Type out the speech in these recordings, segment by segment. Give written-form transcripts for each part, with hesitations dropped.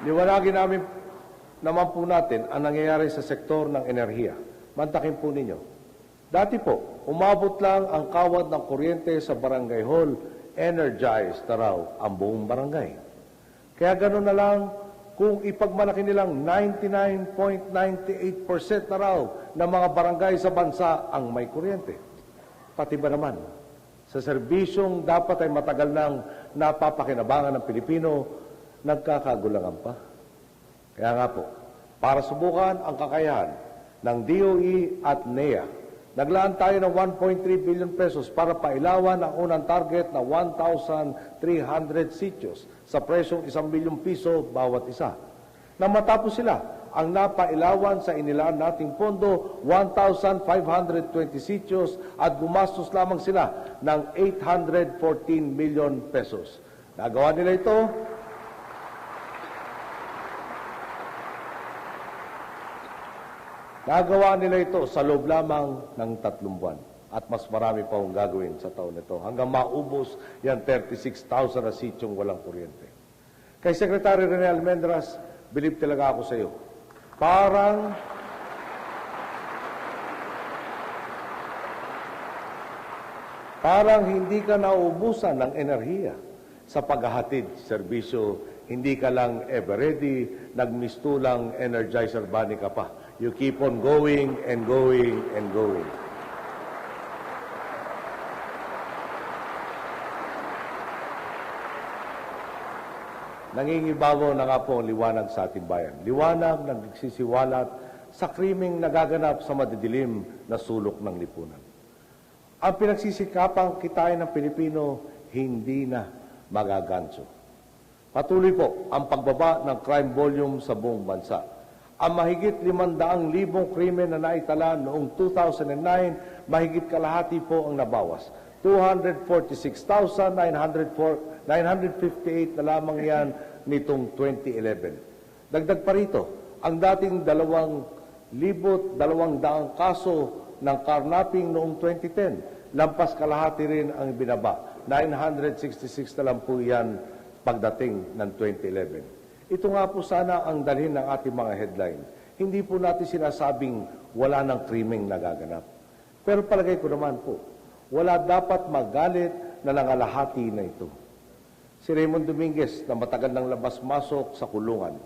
Liwanagin naman po natin ang nangyayari sa sektor ng enerhiya. Mantakin po ninyo. Dati po, umabot lang ang kawad ng kuryente sa barangay hall, energized na raw ang buong barangay. Kaya gano'n na lang, kung ipagmalaki nilang 99.98% na raw ng mga barangay sa bansa ang may kuryente. Pati ba naman, sa serbisyong dapat ay matagal nang napapakinabangan ng Pilipino, nagkakagulangan pa. Kaya nga po, para subukan ang kakayahan ng DOE at NEA, naglaan tayo ng 1.3 billion pesos para pailawan ang unang target na 1,300 sitios sa presyong 1 bilyong piso bawat isa. Nang matapos sila, ang napailawan sa inilaan nating pondo, 1,520 sitios at gumastos lamang sila ng 814 million pesos. Nagawa nila ito sa loob lamang ng 3 buwan. At mas marami pa akong gagawin sa taon nito hanggang maubos yan 36,000 na sityong walang kuryente. Kay Secretary Rene Almendras, believe talaga ako sa iyo. Parang hindi ka nauubusan ng enerhiya sa paghahatid serbisyo. Hindi ka lang ever ready, nagmistulang energizer bunny ka pa. You keep on going and going and going. Nangingibabaw na nga po ang liwanag sa ating bayan. Liwanag na nagsisiwalat sa krimeng nagaganap sa madidilim na sulok ng lipunan. Ang pinagsisikapang kitain ng Pilipino hindi na magaganso. Patuloy po ang pagbaba ng crime volume sa buong bansa. Ang mahigit 500,000 krimen na naitala noong 2009, mahigit kalahati po ang nabawas. 246,958 na lamang yan nitong 2011. Dagdag pa rito, ang dating 2,200 kaso ng carnapping noong 2010, lampas kalahati rin ang binaba. 966 na lang po yan pagdating ng 2011. Ito nga po sana ang dalhin ng ating mga headline. Hindi po natin sinasabing wala ng krimeng nagaganap. Pero palagay ko naman po, wala dapat magalit na nangalahati na ito. Si Raymond Dominguez na matagal nang labas-masok sa kulungan.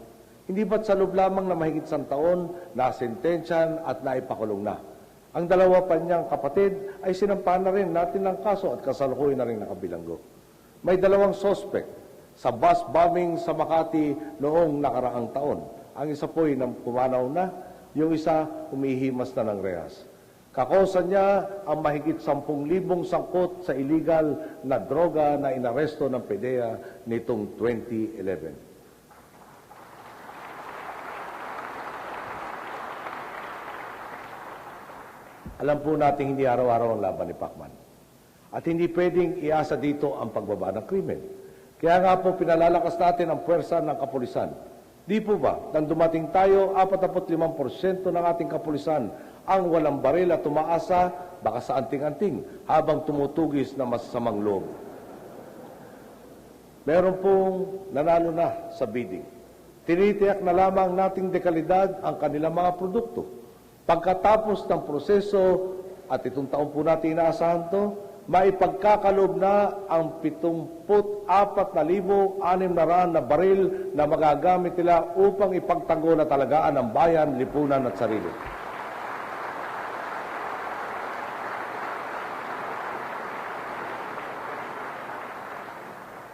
Hindi ba't sa loob lamang na mahigit 1 taon, nasentensyan at naipakulong na. Ang dalawa pa niyang kapatid ay sinampahan na rin natin ng kaso at kasalukuyan na rin nakabilanggo. May 2 suspect sa bus bombing sa Makati noong nakaraang taon. Ang isa po'y pumanaw na, yung isa humihimas na ng rehas. Kakosa niya ang mahigit 10,000 sangkot sa illegal na droga na inaresto ng PDEA nitong 2011. Alam po natin hindi araw-araw ang laban ni Pacman. At hindi pwedeng iasa dito ang pagbaba ng krimen. Kaya nga po pinalalakas natin ang puwersa ng kapulisan. Di po ba, nang dumating tayo, 45% ng ating kapulisan ang walang baril at tumaasa, baka sa anting-anting, habang tumutugis na masasamang loob. Meron pong nanalo na sa bidding. Tinitiyak na lamang nating dekalidad ang kanilang mga produkto. Pagkatapos ng proseso, at itong taon po natin inaasahan to, maipagkakaloob na ang 74,600 na baril na magagamit nila upang ipagtanggol na talagaan ang bayan, lipunan at sarili.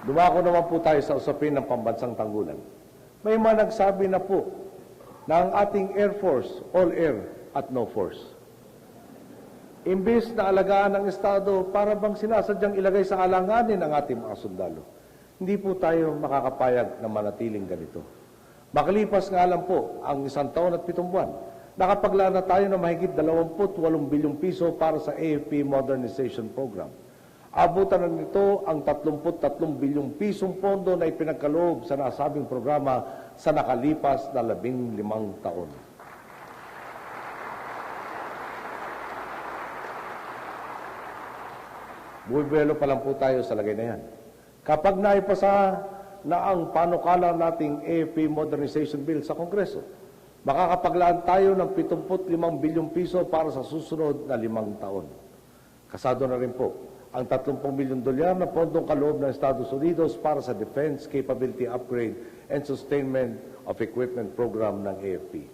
Dumako naman po tayo sa usapin ng pambansang tanggulan. May mga nagsabi na po na ang ating Air Force, all air at no force. Imbis na alagaan ng Estado, para bang sinasadyang ilagay sa alanganin ang ating mga sundalo. Hindi po tayo makakapayag na manatiling ganito. Makalipas nga lang po ang 1 taon at 7 buwan, nakapaglaan na tayo ng mahigit 28 bilyong piso para sa AFP Modernization Program. Abutan na nito ang 33 bilyong pisong pondo na ipinagkaloob sa nasabing programa sa nakalipas na 15 taon. Buwelo pa lang po tayo sa lagay na yan. Kapag naipasa na ang panukala nating AFP Modernization Bill sa Kongreso. Makakapaglaan tayo ng 75 bilyong piso para sa susunod na 5 taon. Kasado na rin po ang 30 milyong dolyar na pondong kaloob ng Estados Unidos para sa Defense Capability Upgrade and Sustainment of Equipment Program ng AFP.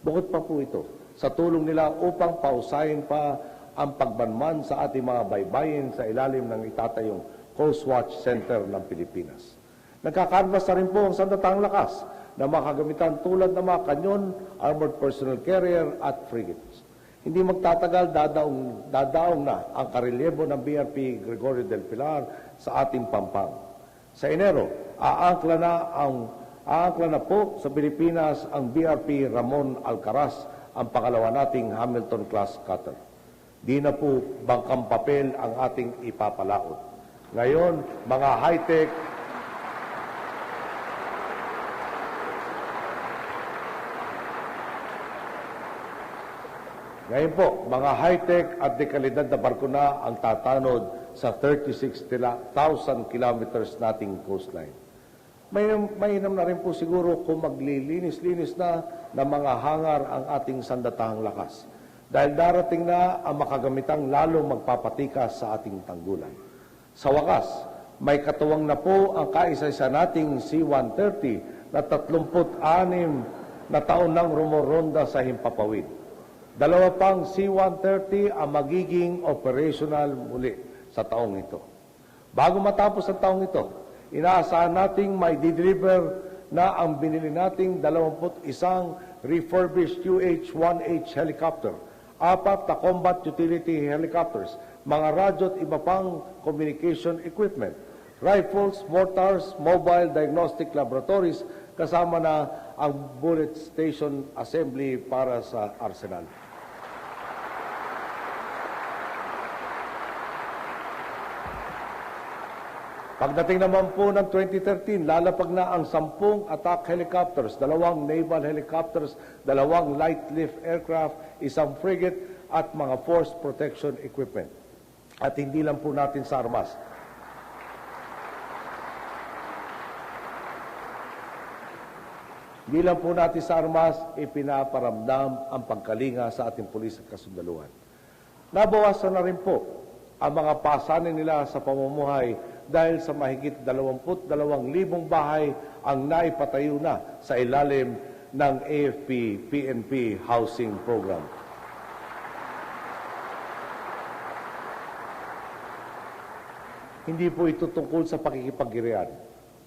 Bukod pa po ito, sa tulong nila upang pausahin pa ang pagbanman sa ating mga baybayin sa ilalim ng itatayong Coast Watch Center ng Pilipinas. Nagkakanvas na rin po ang sandatahang lakas na mga kagamitan tulad ng mga kanyon, armored personnel carrier at frigates. Hindi magtatagal, dadaong na ang karelyebo ng BRP Gregorio del Pilar sa ating pampang. Sa Enero, aangkla na po sa Pilipinas ang BRP Ramon Alcaraz, ang pangalawa nating Hamilton-class cutter. Di na po bangkang papel ang ating ipapalaot. Ngayon, mga high-tech, mga high-tech at dekalidad na barko na ang tatanod sa 36,000 kilometers nating coastline. Mainam na rin po siguro kung maglilinis-linis na ng mga hangar ang ating sandatahang lakas. Dahil darating na ang makagamitang lalong magpapatikas sa ating tanggulan. Sa wakas, may katuwang na po ang kaisa-isa nating C-130 na 36 na taon nang rumoronda sa himpapawid. 2 pang C-130 ang magiging operational muli sa taong ito. Bago matapos ang taong ito, inaasahan nating may deliver na ang binili nating 21 refurbished UH-1H helicopter, 4 na combat utility helicopters, mga radyo at iba pang communication equipment, rifles, mortars, mobile diagnostic laboratories, kasama na ang bullet station assembly para sa arsenal. Pagdating naman po ng 2013, lalapag na ang 10 attack helicopters, 2 naval helicopters, 2 light lift aircraft, 1 frigate at mga force protection equipment. At hindi lang po natin sa armas. Hindi lang po natin sa armas ipinaparamdam ang pagkalinga sa ating pulis at kasundaluhan. Nabawasan na rin po ang mga pasanin nila sa pamumuhay dahil sa mahigit 22,000 bahay ang naipatayo na sa ilalim ng AFP-PNP housing program. Hindi po ito tungkol sa pakikipagirian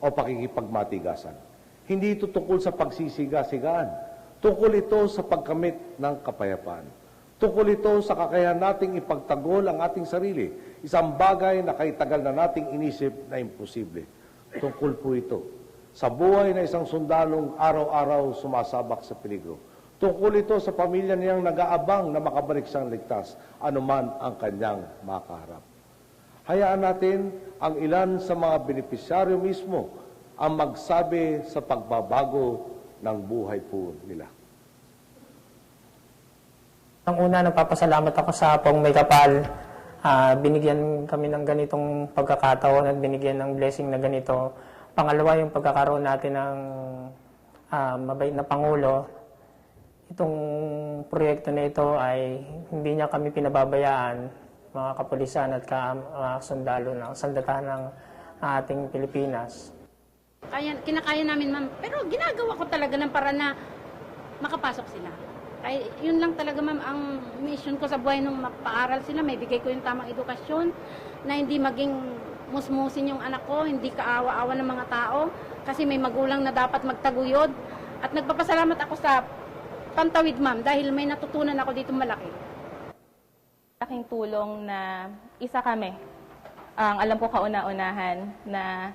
o pakikipagmatigasan. Hindi ito tungkol sa pagsisiga-sigaan. Tungkol ito sa pagkamit ng kapayapaan. Tungkol ito sa kakayahan nating ipagtanggol ang ating sarili. Isang bagay na kaitagal na nating inisip na imposible. Tungkol po ito sa buhay na isang sundalong araw-araw sumasabak sa peligro. Tungkol ito sa pamilya niyang nag-aabang na makabalik siyang ligtas, anuman ang kanyang makaharap. Hayaan natin ang ilan sa mga benepisyaryo mismo ang magsabi sa pagbabago ng buhay po nila. Ang una, nagpapasalamat ako sa Pong May Kapal. Binigyan kami ng ganitong pagkakataon at binigyan ng blessing na ganito. Pangalawa, yung pagkakaroon natin ng mabait na Pangulo. Itong proyekto na ito ay hindi niya kami pinababayaan, mga kapulisan at sundalo ng sandatahan ng ating Pilipinas. Kinakaya namin, ma'am. Pero ginagawa ko talaga ng para na makapasok sila. Ay, yun lang talaga, ma'am, ang mission ko sa buhay nung mapaaral sila. May bigay ko yung tamang edukasyon na hindi maging musmusin yung anak ko, hindi kaawa-awa ng mga tao kasi may magulang na dapat magtaguyod. At nagpapasalamat ako sa Pantawid, ma'am, dahil may natutunan ako dito malaki. Laking tulong na isa kami, ang alam ko kauna-unahan na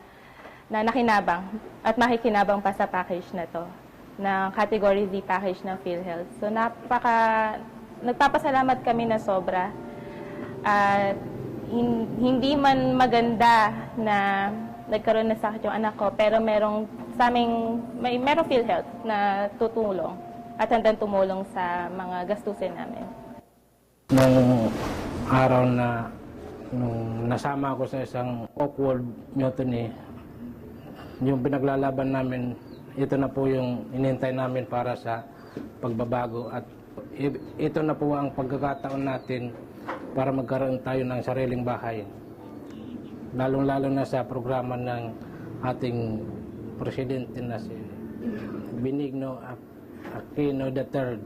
nakinabang at makikinabang pa sa package na to, na Category D package ng PhilHealth. So nagpapasalamat kami na sobra. At hindi man maganda na nagkaroon na sakit yung anak ko, pero merong PhilHealth na tutulong at handang tumulong sa mga gastusin namin. Nung araw na nung nasama ako sa isang awkward mutiny, yung pinaglalaban namin, ito na po yung inintay namin para sa pagbabago at ito na po ang pagkakataon natin para magkaroon tayo ng sariling bahay. Lalong-lalo na sa programa ng ating presidente na si Benigno Aquino III.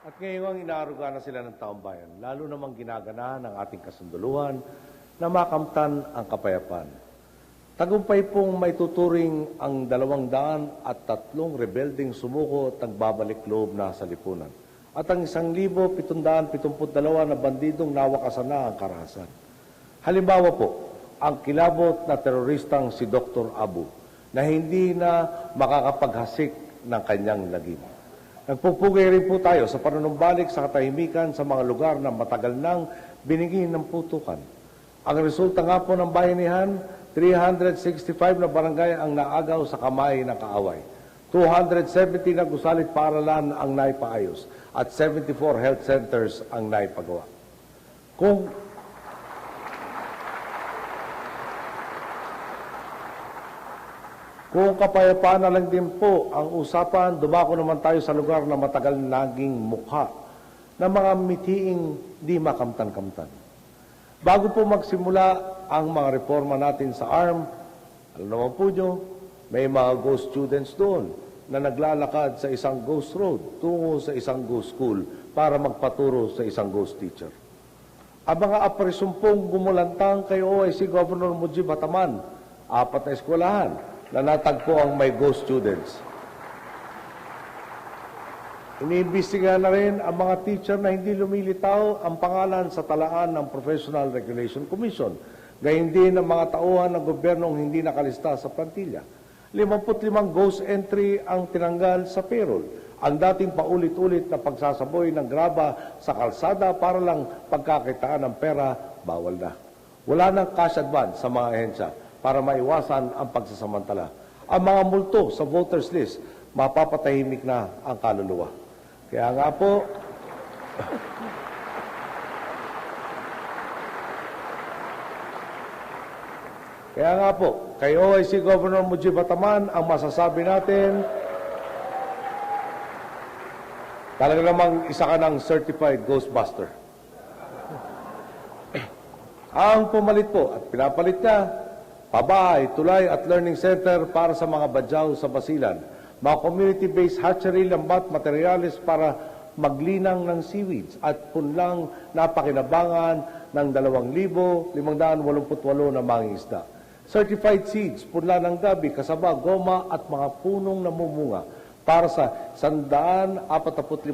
At ngayon inaaruga na sila ng taong bayan, lalo namang ginaganahan ng ating kasunduluhan na makamtan ang kapayapaan. Tagumpay pong may tuturing ang 203 rebelding sumuko at nagbabalik loob na sa lipunan. At ang 1,772 na bandidong nawakasan na ang karahasan. Halimbawa po, ang kilabot na teroristang si Dr. Abu na hindi na makakapaghasik ng kanyang lagim. Nagpupugay rin po tayo sa panunumbalik sa katahimikan sa mga lugar na matagal nang binigin ng putukan. Ang resulta nga po ng bayanihan, 365 na barangay ang naagaw sa kamay ng kaaway. 270 na gusalit paaralan ang naipaayos at 74 health centers ang naipagawa. Kung kapayapaan na lang din po ang usapan, dumako naman tayo sa lugar na matagal naging mukha ng mga mitiing di makamtan-kamtan. Bago po magsimula ang mga reforma natin sa ARM, alam naman po nyo, may mga ghost students doon na naglalakad sa isang ghost road tungo sa isang ghost school para magpaturo sa isang ghost teacher. Ang mga aprisumpong gumulantang kay OIC Governor Mujib Bataman, 4 na eskwelahan na natagpo ang may ghost students. Iniimbestigahan na rin ang mga teacher na hindi lumilitaw ang pangalan sa talaan ng Professional Regulation Commission. Gayun din ang mga tauhan ng gobyernong hindi nakalista sa plantilla. 55 ghost entry ang tinanggal sa payroll. Ang dating paulit-ulit na pagsasaboy ng graba sa kalsada para lang pagkakitaan ng pera, bawal na. Wala nang cash advance sa mga ahensya para maiwasan ang pagsasamantala. Ang mga multo sa voters list, mapapatahimik na ang kaluluwa. Kaya nga po, kay OIC Governor Mujib Bataman, ang masasabi natin, talaga namang isa ka ng certified ghostbuster. Ang pumalit po at pinapalit niya, pabahay, tulay at learning center para sa mga badyaw sa Basilan, mga community-based hatchery, lambat, materialis para maglinang ng seaweeds at punlang napakinabangan ng 2,588 na mangingisda. Certified seeds, punla ng gabi, kasaba, goma at mga punong namumunga para sa 145,121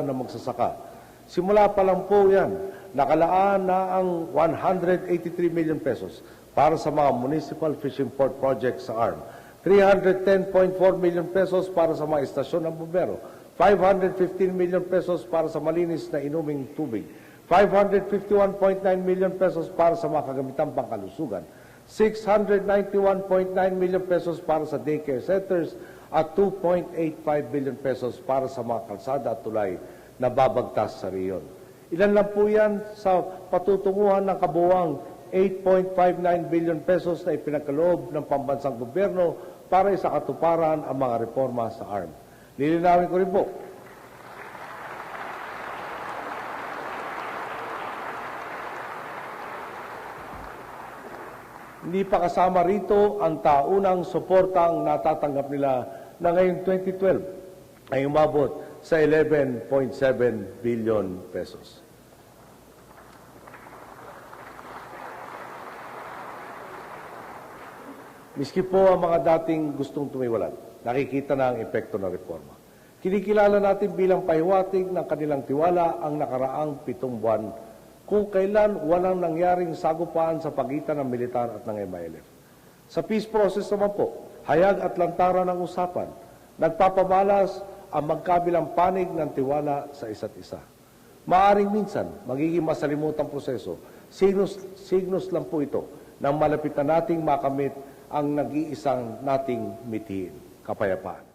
na magsasaka. Simula pa lang po yan, nakalaan na ang 183 million pesos para sa mga municipal fishing port projects sa ARM. 310.4 million pesos para sa mga istasyon ng bumbero. 515 million pesos para sa malinis na inuming tubig. 551.9 million pesos para sa mga kagamitang pangkalusugan. 691.9 million pesos para sa daycare centers at 2.85 billion pesos para sa mga kalsada at tulay na babagtas sa riyon. Ilan lang po yan sa patutunguhan ng kabuuang 8.59 billion pesos na ipinagkaloob ng pambansang gobyerno para sa katuparan ang mga reforma sa ARM. Lilinawin ko rin po, hindi pa kasama rito ang taunang suportang natatanggap nila na ngayong 2012 ay umabot sa 11.7 billion pesos. Miski po ang mga dating gustong tumiwalat, nakikita na ang epekto ng reforma. Kinikilala natin bilang pahiwatig ng kanilang tiwala ang nakaraang 7 buwan kung kailan walang nangyaring sagupaan sa pagitan ng militar at ng MILF. Sa peace process naman po, hayag at lantaran ng usapan, nagpapamalas ang magkabilang panig ng tiwala sa isa't isa. Maaring minsan, magiging masalimutang proseso, signos lang po ito ng malapit na nating makamit ang nag-iisang nating mithiin, kapayapaan.